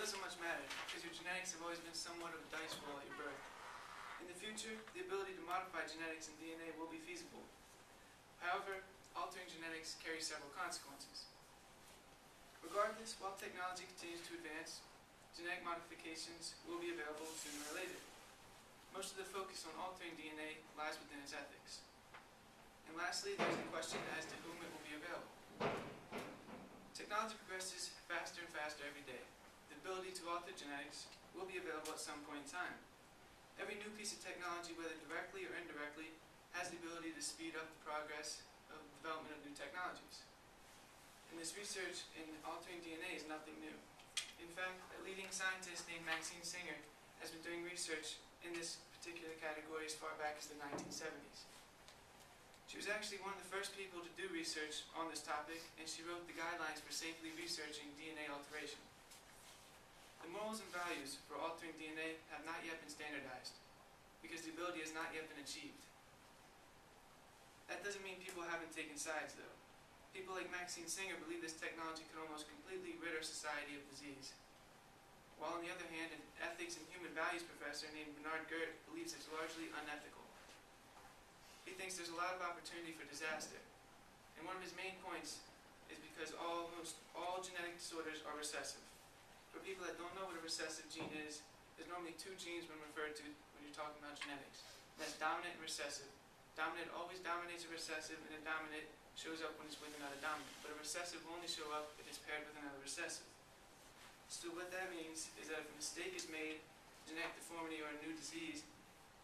doesn't much matter, because your genetics have always been somewhat of a dice roll at your birth. In the future, the ability to modify genetics and DNA will be feasible. However, altering genetics carries several consequences. Regardless, while technology continues to advance, genetic modifications will be available sooner or later. Most of the focus on altering DNA lies within its ethics. And lastly, there's the question as to whom it will be available. Technology progresses faster and faster every day. The ability to alter genetics will be available at some point in time. Every new piece of technology, whether directly or indirectly, has the ability to speed up the progress of the development of new technologies. And this research in altering DNA is nothing new. In fact, a leading scientist named Maxine Singer has been doing research in this particular category as far back as the 1970s. She was actually one of the first people to do research on this topic, and she wrote the guidelines for safely researching DNA alteration. The morals and values for altering DNA have not yet been standardized, because the ability has not yet been achieved. That doesn't mean people haven't taken sides, though. People like Maxine Singer believe this technology could almost completely rid our society of disease. While on the other hand, an ethics and human values professor named Bernard Gert believes it's largely unethical. He thinks there's a lot of opportunity for disaster, and one of his main points is because almost all genetic disorders are recessive. For people that don't know what a recessive gene is, there's normally two genes when referred to when you're talking about genetics. And that's dominant and recessive. Dominant always dominates a recessive, and a dominant shows up when it's with another dominant. But a recessive will only show up if it's paired with another recessive. So what that means is that if a mistake is made, genetic deformity or a new disease,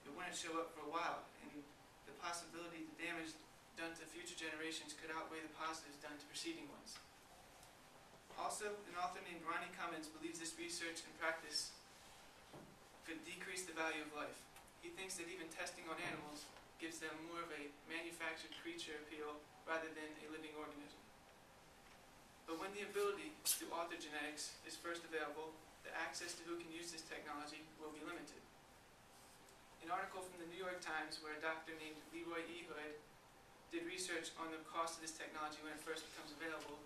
it wouldn't show up for a while, and the possibility the damage done to future generations could outweigh the positives done to preceding ones. Also, an author named Ronnie Cummins believes this research and practice could decrease the value of life. He thinks that even testing on animals gives them more of a manufactured creature appeal rather than a living organism. But when the ability to alter genetics is first available, the access to who can use this technology will be limited. An article from the New York Times where a doctor named Leroy E. Hood did research on the cost of this technology when it first becomes available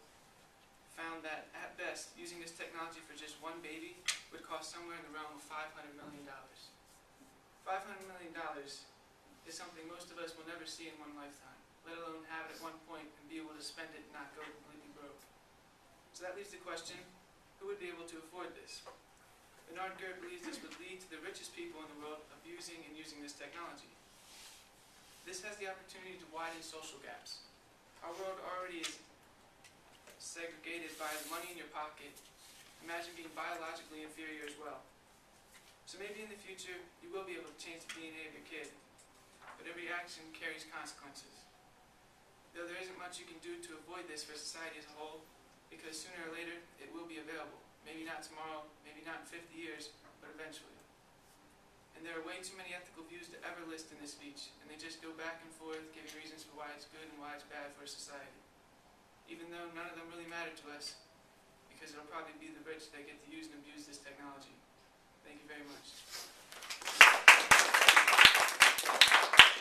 found that, at best, using this technology for just one baby would cost somewhere in the realm of $500 million. $500 million is something most of us will never see in one lifetime, let alone have it at one point and be able to spend it and not go completely broke. So that leaves the question, who would be able to afford this? Bernard Gert believes this would lead to the richest people in the world abusing and using this technology. This has the opportunity to widen social gaps. Our world already is segregated by the money in your pocket. Imagine being biologically inferior as well. So maybe in the future, you will be able to change the DNA of your kid, but every action carries consequences. Though there isn't much you can do to avoid this for society as a whole, because sooner or later, it will be available. Maybe not tomorrow, maybe not in 50 years, but eventually. And there are way too many ethical views to ever list in this speech, and they just go back and forth, giving reasons for why it's good and why it's bad for society. Even though none of them really matter to us, because it'll probably be the rich that get to use and abuse this technology. Thank you very much.